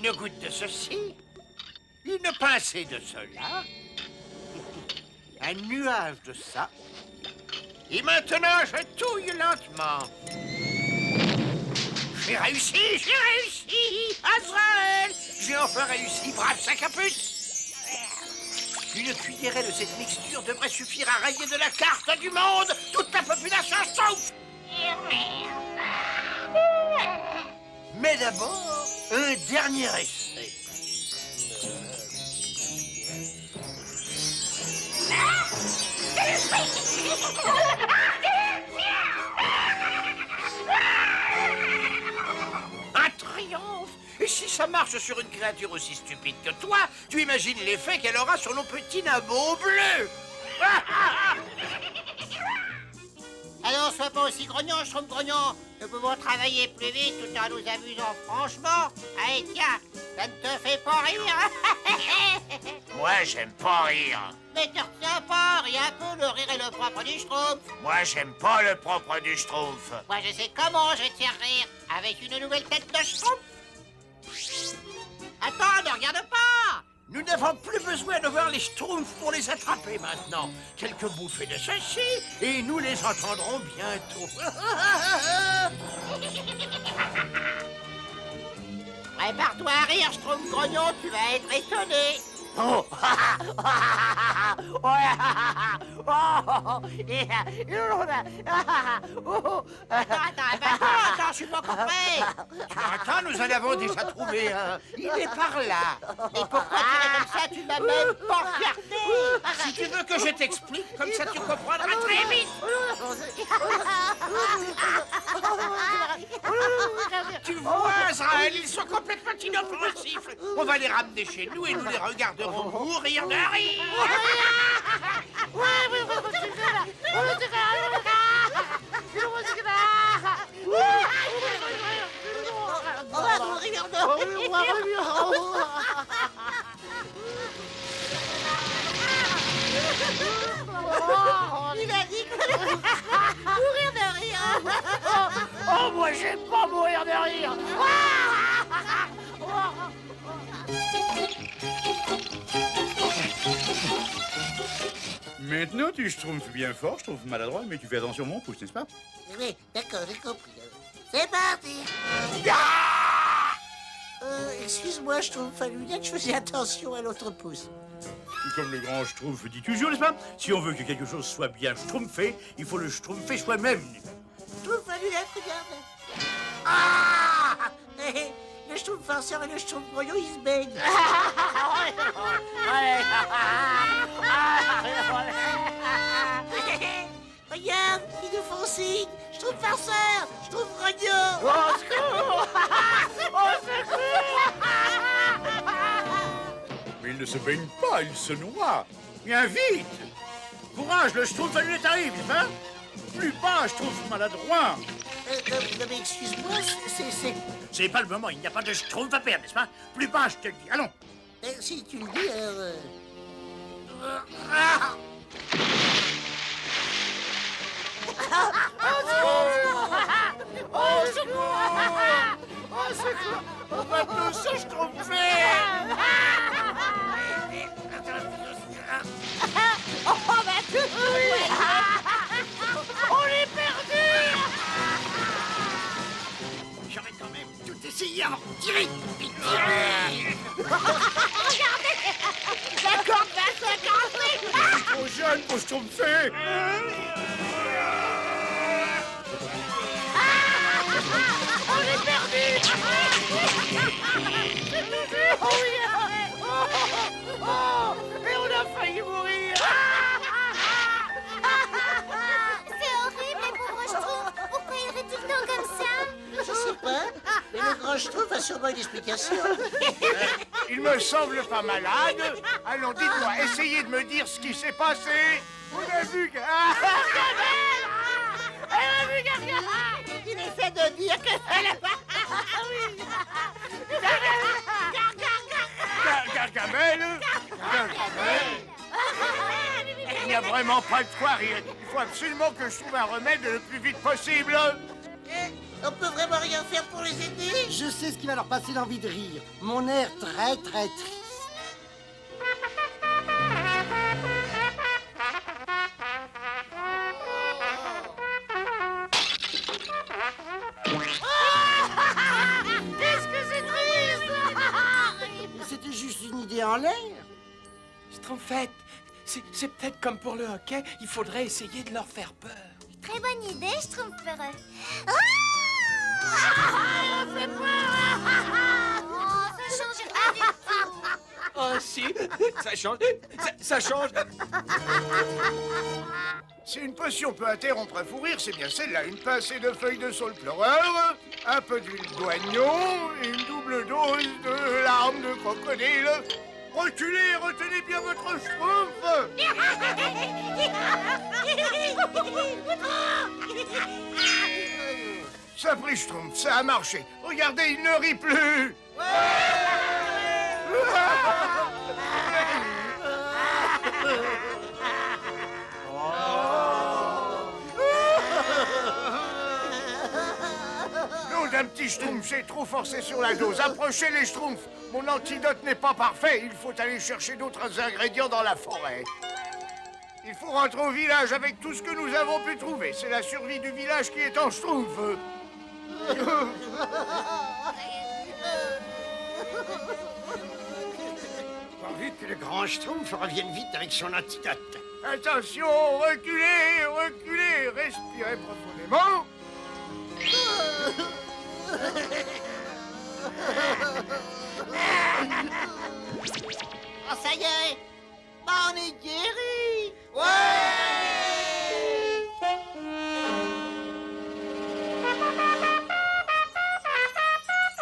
une goutte de ceci, une pincée de cela, un nuage de ça. Et maintenant, je touille lentement. J'ai réussi, Azraël! J'ai enfin réussi, brave sac à puce! Une cuillerée de cette mixture devrait suffire à rayer de la carte du monde toute la population schtroumpf! Mais d'abord, un dernier essai. Un triomphe! Et si ça marche sur une créature aussi stupide que toi, tu imagines l'effet qu'elle aura sur nos petits nabots bleus! Alors, sois pas aussi grognon, Schtroumpf grognon. Nous pouvons travailler plus vite tout en nous amusant franchement. Allez, tiens, ça ne te fait pas rire. Moi, j'aime pas rire. Mais te retiens pas, rien que le rire est le propre du Schtroumpf. Moi, j'aime pas le propre du Schtroumpf. Moi, je sais comment je vais te faire rire. Avec une nouvelle tête de Schtroumpf. Attends, ne regarde pas. Nous n'avons plus besoin de voir les Schtroumpfs pour les attraper maintenant. Quelques bouffées de ceci et nous les entendrons bientôt. Prépare-toi à rire, Schtroumpf grognon, tu vas être étonné. Oh. Attends, je suis pas compris. Attends, nous en avons déjà trouvé un. Il est par là. Mais pourquoi tu es comme ça? Tu m'as même pas regardé. Si tu veux que je t'explique, comme ça tu comprendras très vite. Tu vois, Azraël, ils sont complètement inoffensifs. On va les ramener chez nous et nous les regarderons mourir de rire. Il a dit que mourir de rire. Oh, moi j'aime pas mourir de rire. Maintenant, tu schtroumpfes bien fort, je trouve maladroit, mais tu fais attention mon pouce, n'est-ce pas? Oui, d'accord, j'ai compris. C'est parti. Excuse-moi, je trouve fallu bien que je faisais attention à l'autre pouce. Comme le grand schtroumpf dit toujours, n'est-ce pas? Si on veut que quelque chose soit bien schtroumpfé, il faut le schtroumpfer soi-même. Je trouve fallu être regarde. Ah! Le schtroumpf farceur et le schtroumpf grognon, ils se baignent. Regarde, ils nous font signe. Schtroumpf farceur, schtroumpf grognon. Au secours! Au secours! Mais il ne se baigne pas, il se noie. Viens vite! Courage, le schtroumpf à lui arrive, n'est-ce pas? Plus bas, schtroumpf maladroit. Non mais excuse-moi, c'est... C'est pas le moment, il n'y a pas de schtroumpf à perdre, n'est-ce pas? Plus bas, je te le dis, allons. Si tu le dis, alors... Au secours! Au secours! On va tous se schtroumpfer! On va tous On est perdu! J'aurais quand même tout essayé avant de tirer! Regardez! La corde va se casser! Trop jeune pour schtroumpfer. On est perdu! Oh oui! Oh! Et on a failli mourir! C'est horrible, les pauvres schtroumpfs. Pourquoi ils rient tout le temps comme ça? Je sais pas, mais le grand schtroumpf a sûrement une explication. Il me semble pas malade. Allons, dites-moi, essayez de me dire ce qui s'est passé. On a vu que... Il essaie de dire que... Gargamel? Il n'y a vraiment pas de quoi rire. Il faut absolument que je trouve un remède le plus vite possible. On peut vraiment rien faire pour les aider? Je sais ce qui va leur passer l'envie de rire. Mon air très très triste. Qu'est-ce que c'est triste! Mais c'était juste une idée en l'air. Schtroumpfette, c'est peut-être comme pour le hockey, il faudrait essayer de leur faire peur. Très bonne idée, je trouve peureux. Fais Oh, ça change pas du tout. Oh si, ça change, ça change. Si une potion peut interrompre un fou rire, c'est bien celle-là. Une pincée de feuilles de saule pleureur, un peu d'huile d'oignon, et une double dose de larmes de crocodile. Reculez, retenez bien votre schtroumpf. Ça a pris schtroumpf, ça a marché. Regardez, il ne rit plus. L'eau d'un petit schtroumpf, j'ai trop forcé sur la dose. Approchez les schtroumpfs. Mon antidote n'est pas parfait. Il faut aller chercher d'autres ingrédients dans la forêt. Il faut rentrer au village avec tout ce que nous avons pu trouver. C'est la survie du village qui est en schtroumpf. Pourvu que le grand Schtroumpf revienne vite avec son antidote. Attention, reculez, reculez, respirez profondément. Oh, ça y est! On est guéri! Ouais!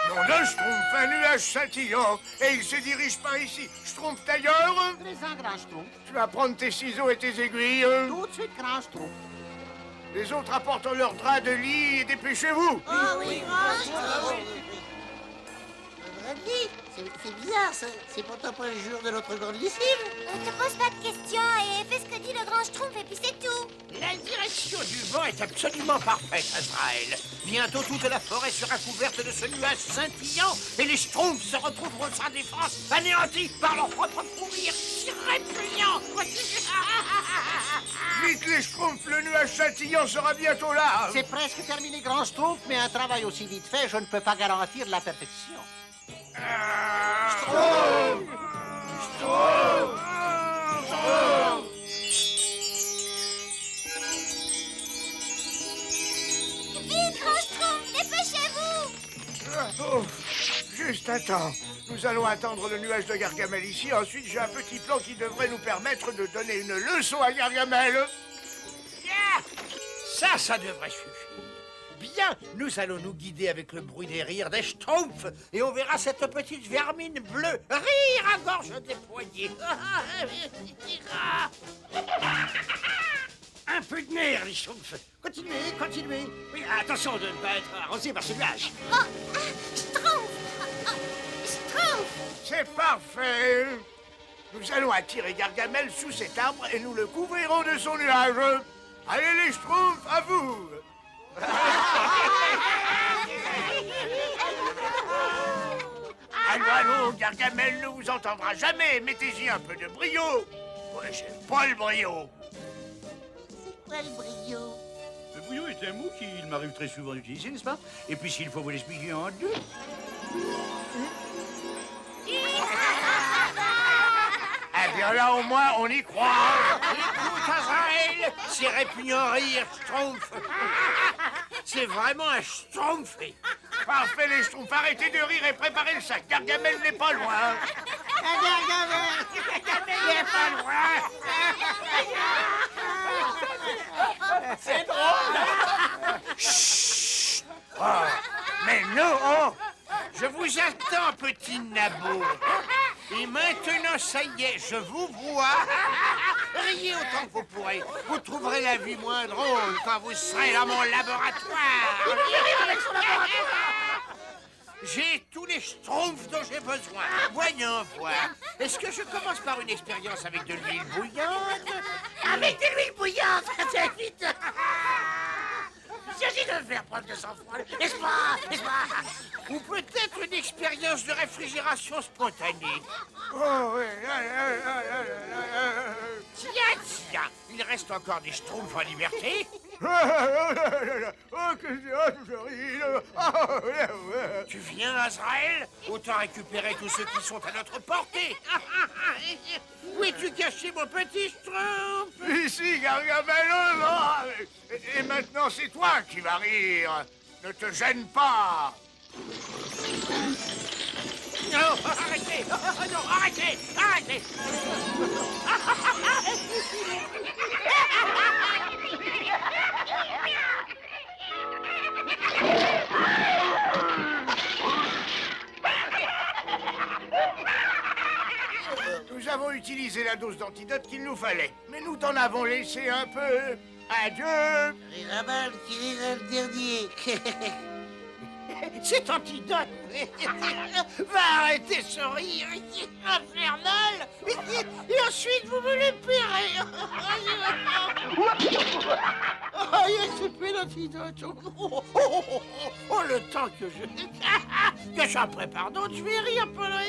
Non, de Schtroumpf, un nuage scintillant, et il se dirige par ici. Schtroumpf d'ailleurs, Présent, grand Schtroumpf. tu vas prendre tes ciseaux et tes aiguilles. Tout de suite, grand Schtroumpf. Les autres apportent leur drap de lit et dépêchez-vous. Oh oui, grand Schtroumpf. Bradley, c'est bizarre, ça. C'est pourtant pas le jour de notre grande lessive. Ne te pose pas de questions et fais ce que dit le grand Schtroumpf et puis c'est tout. La direction du vent est absolument parfaite, Azraël. Bientôt toute la forêt sera couverte de ce nuage scintillant et les Schtroumpfs se retrouveront sans défense, anéantis par leur propre fou rire si répugnant. Vite les Schtroumpfs, le nuage scintillant sera bientôt là. C'est presque terminé, grand Schtroumpf, mais un travail aussi vite fait, je ne peux pas garantir la perfection. Vite, grand Schtroumpf, dépêchez-vous. Oh, juste un temps. Nous allons attendre le nuage de Gargamel ici. Ensuite, j'ai un petit plan qui devrait nous permettre de donner une leçon à Gargamel. Ça devrait suffire. Bien, nous allons nous guider avec le bruit des rires des Schtroumpfs et on verra cette petite vermine bleue rire à gorge déployée. Un peu de nerfs, les Schtroumpfs. Continuez, continuez. Oui, attention de ne pas être arrosé par ce nuage. Oh, Schtroumpf. Schtroumpf. C'est parfait. Nous allons attirer Gargamel sous cet arbre et nous le couvrirons de son nuage. Allez les Schtroumpfs, à vous. Allô, Gargamel ne vous entendra jamais. Mettez-y un peu de brio. Ouais, j'aime pas le brio. C'est quoi le brio? Le bouillon est un mot qu'il m'arrive très souvent d'utiliser, n'est-ce pas? Et puis s'il faut vous l'expliquer en deux. Eh bien là, au moins, on y croit. Écoute, Azraël, ces répugnants rires, Schtroumpf. C'est vraiment un Schtroumpf. Parfait, les Schtroumpfs. Arrêtez de rire et préparez le sac. Gargamel n'est pas loin. Gargamel n'est pas loin. C'est drôle. Oh, mais non, oh. Je vous attends, petit nabot. Et maintenant, ça y est, je vous vois. Riez autant que vous pourrez. Vous trouverez la vie moins drôle quand vous serez dans mon laboratoire. J'ai tous les Schtroumpfs dont j'ai besoin. Voyons voir. Est-ce que je commence par une expérience avec de l'huile bouillante? Avec de l'huile bouillante, c'est vite. Il s'agit de faire manque de sang-froid, n'est-ce pas? N'est-ce pas? Ou peut-être une expérience de réfrigération spontanée. Oh, oui. Tiens, tiens, il reste encore des schtroumpfs en liberté. Oh, que je ris. Tu viens, Azraël? Autant récupérer tous ceux qui sont à notre portée. Où es-tu caché, mon petit schtroumpf? Ici, Gargamel, non. Et maintenant, c'est toi qui vas rire. Ne te gêne pas. Non, arrêtez! Non, arrêtez! Arrêtez! Nous avons utilisé la dose d'antidote qu'il nous fallait, mais nous t'en avons laissé un peu. Adieu. Mirabal qui rira le dernier. Cet antidote va arrêter ce rire infernal et ensuite vous me le paierez. C'est plus l'antidote. Oh, le temps que j'en prépare d'autres, je vais rire pendant...